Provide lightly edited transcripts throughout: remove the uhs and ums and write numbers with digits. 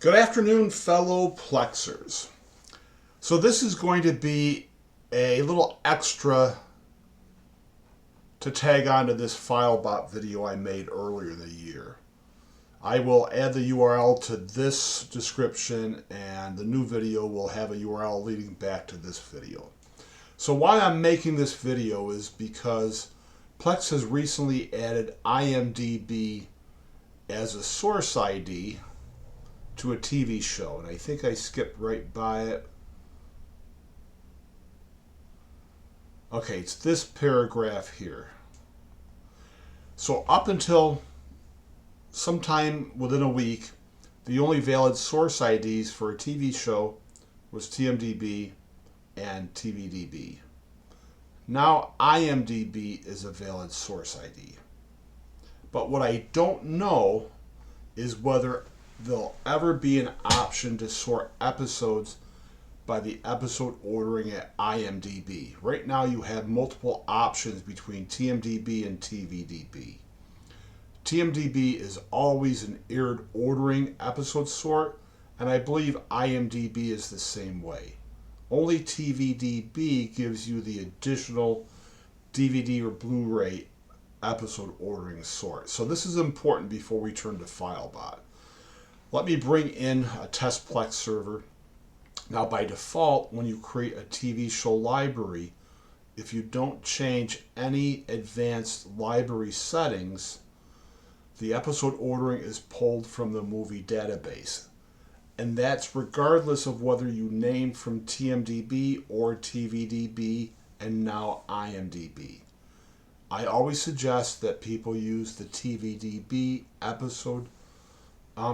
Good afternoon, fellow Plexers. So this is going to be a little extra to tag onto this Filebot video I made earlier in the year. I will add the URL to this description, and the new video will have a URL leading back to this video. So why I'm making this video is because Plex has recently added IMDB as a source ID to a TV show, and I think I skipped right by it. Okay, it's this paragraph here. So up until sometime within a week, the only valid source IDs for a TV show was TMDB and TVDB. Now IMDB is a valid source ID. But what I don't know is whether there'll ever be an option to sort episodes by the episode ordering at IMDB. Right now you have multiple options between TMDB and TVDB. TMDB is always an aired ordering episode sort, and I believe IMDB is the same way. Only TVDB gives you the additional DVD or Blu-ray episode ordering sort. So this is important before we turn to Filebot. Let me bring in a test Plex server. Now by default, when you create a TV show library, if you don't change any advanced library settings, the episode ordering is pulled from the movie database. And that's regardless of whether you name from TMDB or TVDB and now IMDB. I always suggest that people use the TVDB episode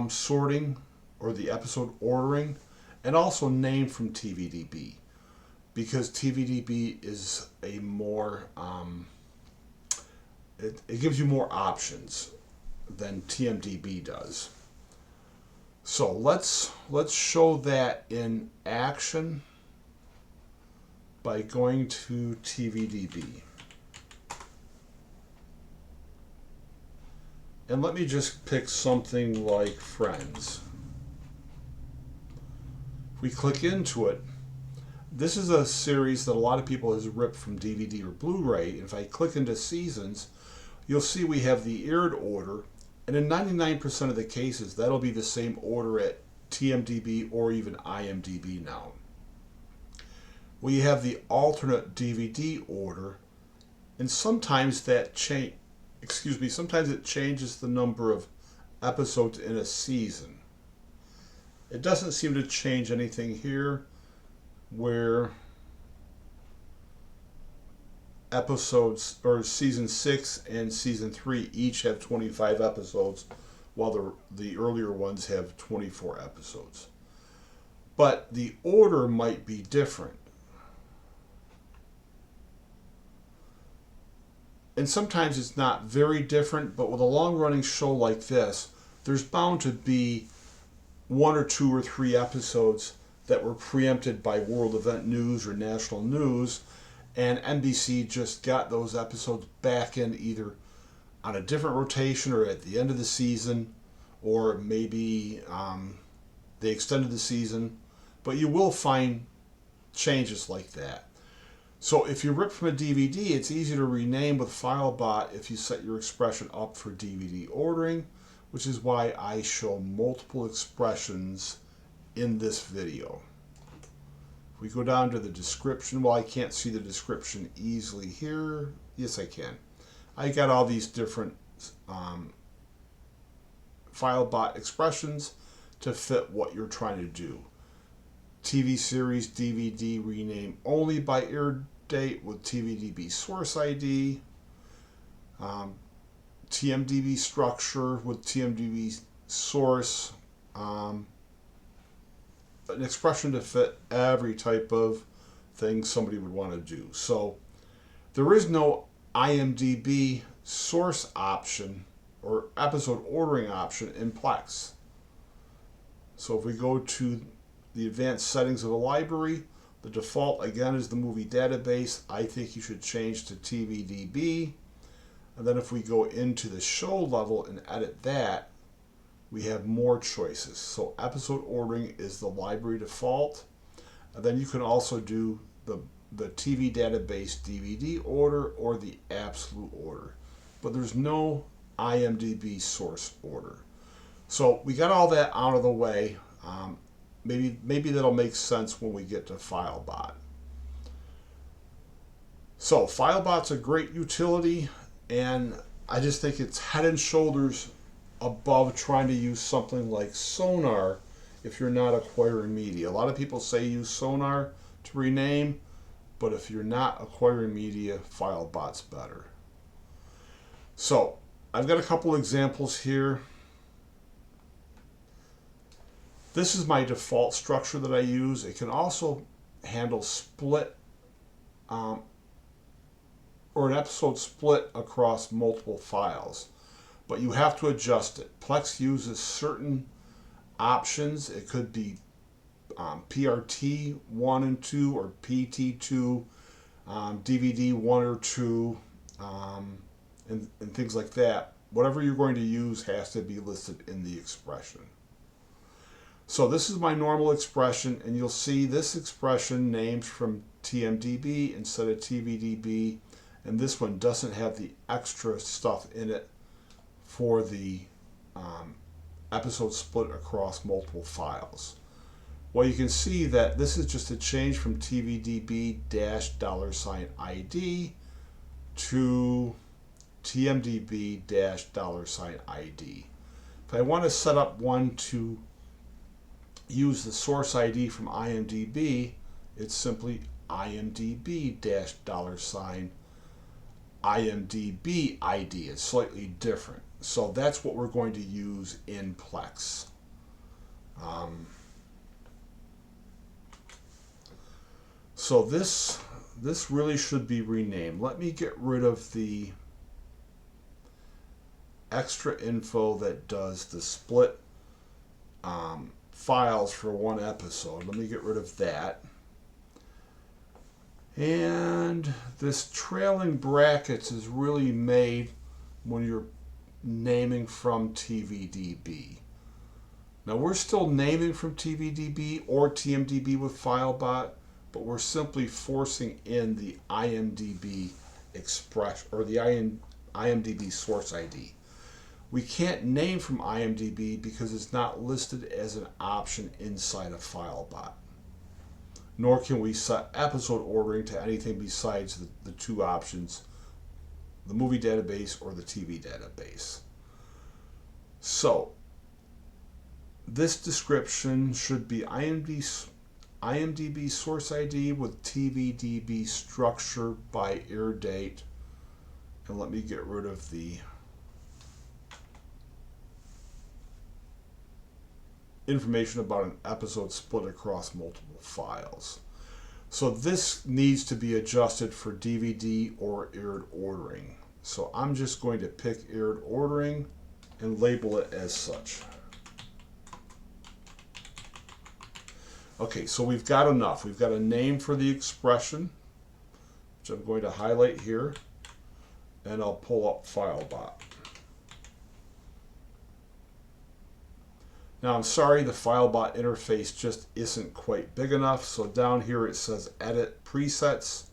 sorting or the episode ordering, and also name from TVDB, because TVDB is a more it gives you more options than TMDB does. So let's show that in action by going to TVDB. And let me just pick something like Friends. If we click into it, this is a series that a lot of people has ripped from DVD or Blu-ray. If I click into seasons, you'll see we have the aired order, and in 99% of the cases, that'll be the same order at TMDB or even IMDB now. We have the alternate DVD order, and sometimes that sometimes it changes the number of episodes in a season. It doesn't seem to change anything here, where episodes, or season 6 and season 3 each have 25 episodes, while the earlier ones have 24 episodes. But the order might be different. And sometimes it's not very different, but with a long-running show like this, there's bound to be 1 or 2 or 3 episodes that were preempted by world event news or national news, and NBC just got those episodes back in either on a different rotation or at the end of the season, or maybe they extended the season. But you will find changes like that. So if you rip from a DVD, it's easy to rename with Filebot if you set your expression up for DVD ordering, which is why I show multiple expressions in this video. If we go down to the description, well, I can't see the description easily here. Yes, I can. I got all these different Filebot expressions to fit what you're trying to do. TV series DVD rename only by air date with TVDB source ID. TMDB structure with TMDB source. An expression to fit every type of thing somebody would want to do. So there is no IMDB source option or episode ordering option in Plex. So if we go to the advanced settings of a library, the default again is the movie database. I think you should change to TVDB. And then if we go into the show level and edit that, we have more choices. So episode ordering is the library default. And then you can also do the TV database DVD order or the absolute order. But there's no IMDB source order. So we got all that out of the way. Maybe that'll make sense when we get to Filebot. So Filebot's a great utility, and I just think it's head and shoulders above trying to use something like Sonar if you're not acquiring media. A lot of people say use Sonar to rename, but if you're not acquiring media, Filebot's better. So I've got a couple examples here. This is my default structure that I use. It can also handle split or an episode split across multiple files, but you have to adjust it. Plex uses certain options. It could be PRT 1 and 2 or PT2, DVD 1 or 2, and things like that. Whatever you're going to use has to be listed in the expression. So this is my normal expression, and you'll see this expression named from TMDB instead of TVDB, and this one doesn't have the extra stuff in it for the episode split across multiple files. Well, you can see that this is just a change from TVDB $ID to TMDB $ID. If I want to set up one to use the source ID from IMDB, it's simply IMDB $IMDB ID. It's slightly different. So that's what we're going to use in Plex. So this really should be renamed. Let me get rid of the extra info that does the split files for one episode. Let me get rid of that. And this trailing brackets is really made when you're naming from TVDB. Now we're still naming from TVDB or TMDB with Filebot, but we're simply forcing in the IMDB express or the IMDB source ID. We can't name from IMDB because it's not listed as an option inside of Filebot. Nor can we set episode ordering to anything besides the two options, the movie database or the TV database. So this description should be IMDB source ID with TVDB structure by air date. And let me get rid of the information about an episode split across multiple files. So this needs to be adjusted for DVD or aired ordering. So I'm just going to pick aired ordering and label it as such. Okay, so we've got enough. We've got a name for the expression, which I'm going to highlight here, and I'll pull up Filebot. Now I'm sorry, the Filebot interface just isn't quite big enough, so down here it says Edit Presets,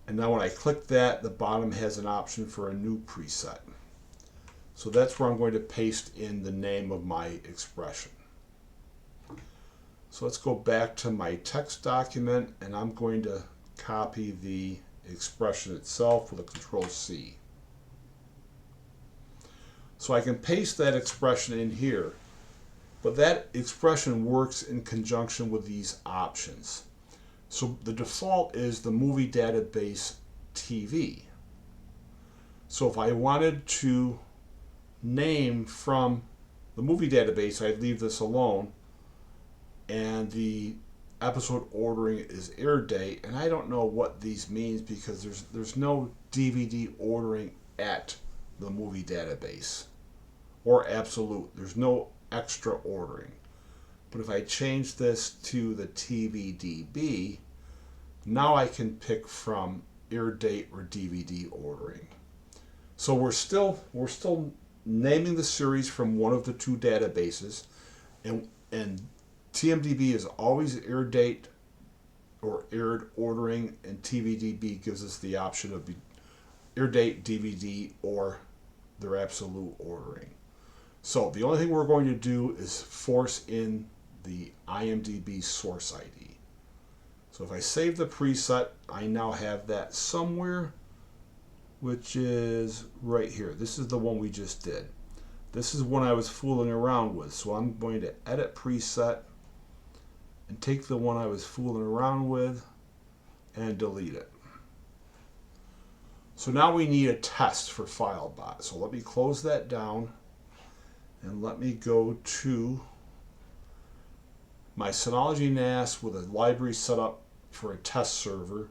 and now when I click that, the bottom has an option for a new preset. So that's where I'm going to paste in the name of my expression. So let's go back to my text document, and I'm going to copy the expression itself with a Control-C. So I can paste that expression in here, but that expression works in conjunction with these options. So the default is the movie database TV. So if I wanted to name from the movie database, I'd leave this alone, and the episode ordering is air date, and I don't know what these means because there's no DVD ordering at the movie database or absolute. There's no extra ordering. But if I change this to the TVDB, now I can pick from air date or DVD ordering. So we're still naming the series from one of the two databases, and TMDB is always air date or aired ordering, and TVDB gives us the option of air date, DVD, or their absolute ordering. So the only thing we're going to do is force in the IMDB source ID. So if I save the preset, I now have that somewhere, which is right here. This is the one we just did. This is one I was fooling around with. So I'm going to edit preset and take the one I was fooling around with and delete it. So now we need a test for Filebot. So let me close that down and let me go to my Synology NAS with a library set up for a test server.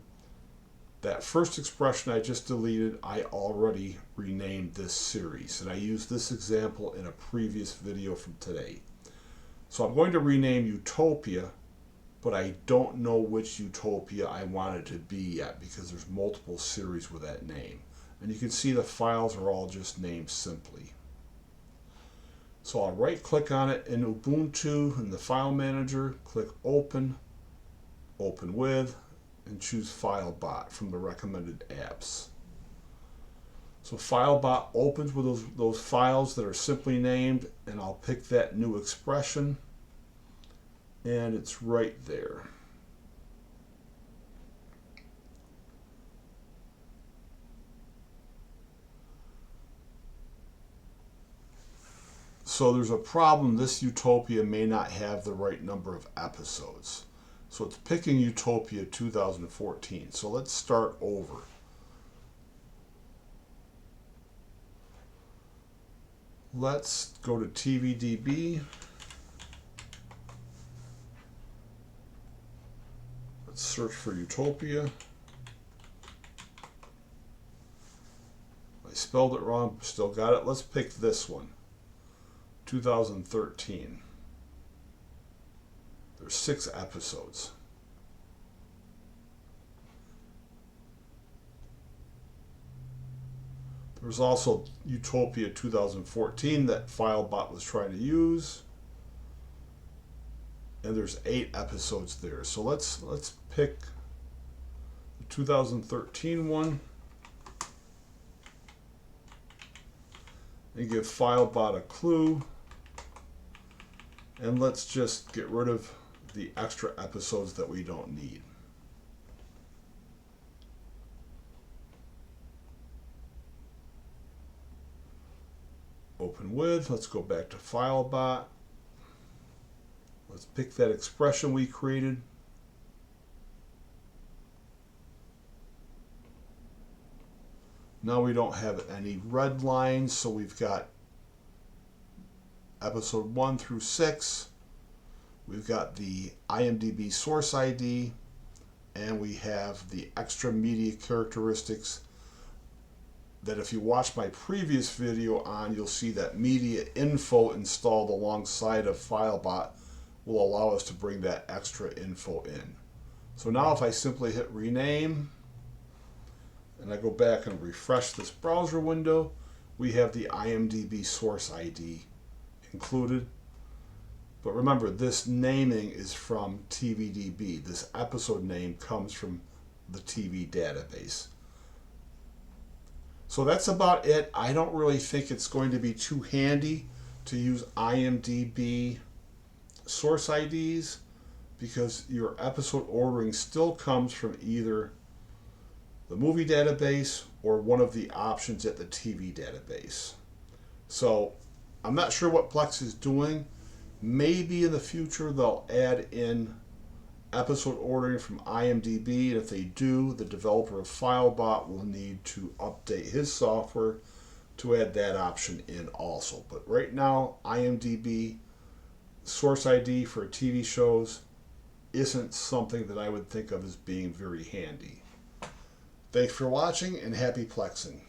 That first expression I just deleted, I already renamed this series, and I used this example in a previous video from today. So I'm going to rename Utopia, but I don't know which Utopia I want it to be yet because there's multiple series with that name. And you can see the files are all just named simply. So I'll right click on it in Ubuntu in the file manager, click open, open with, and choose Filebot from the recommended apps. So Filebot opens with those files that are simply named, and I'll pick that new expression, and it's right there. So there's a problem. This Utopia may not have the right number of episodes. So it's picking Utopia 2014. So let's start over. Let's go to TVDB. Let's search for Utopia. I spelled it wrong, still got it. Let's pick this one, 2013. There's 6 episodes. There's also Utopia 2014 that Filebot was trying to use. And there's 8 episodes there. So let's pick the 2013 one and give Filebot a clue. And let's just get rid of the extra episodes that we don't need. Open with, let's go back to Filebot. Let's pick that expression we created. Now we don't have any red lines, so we've got episode 1 through 6. We've got the IMDB source ID, and we have the extra media characteristics that if you watch my previous video on, you'll see that media info installed alongside of Filebot will allow us to bring that extra info in. So now if I simply hit rename and I go back and refresh this browser window, we have the IMDB source ID included. But remember, this naming is from TVDB. This episode name comes from the TV database. So that's about it. I don't really think it's going to be too handy to use IMDB source IDs because your episode ordering still comes from either the movie database or one of the options at the TV database. So I'm not sure what Plex is doing. Maybe in the future they'll add in episode ordering from IMDB, and if they do, the developer of Filebot will need to update his software to add that option in also. But right now, IMDB source ID for TV shows isn't something that I would think of as being very handy. Thanks for watching, and happy Plexing.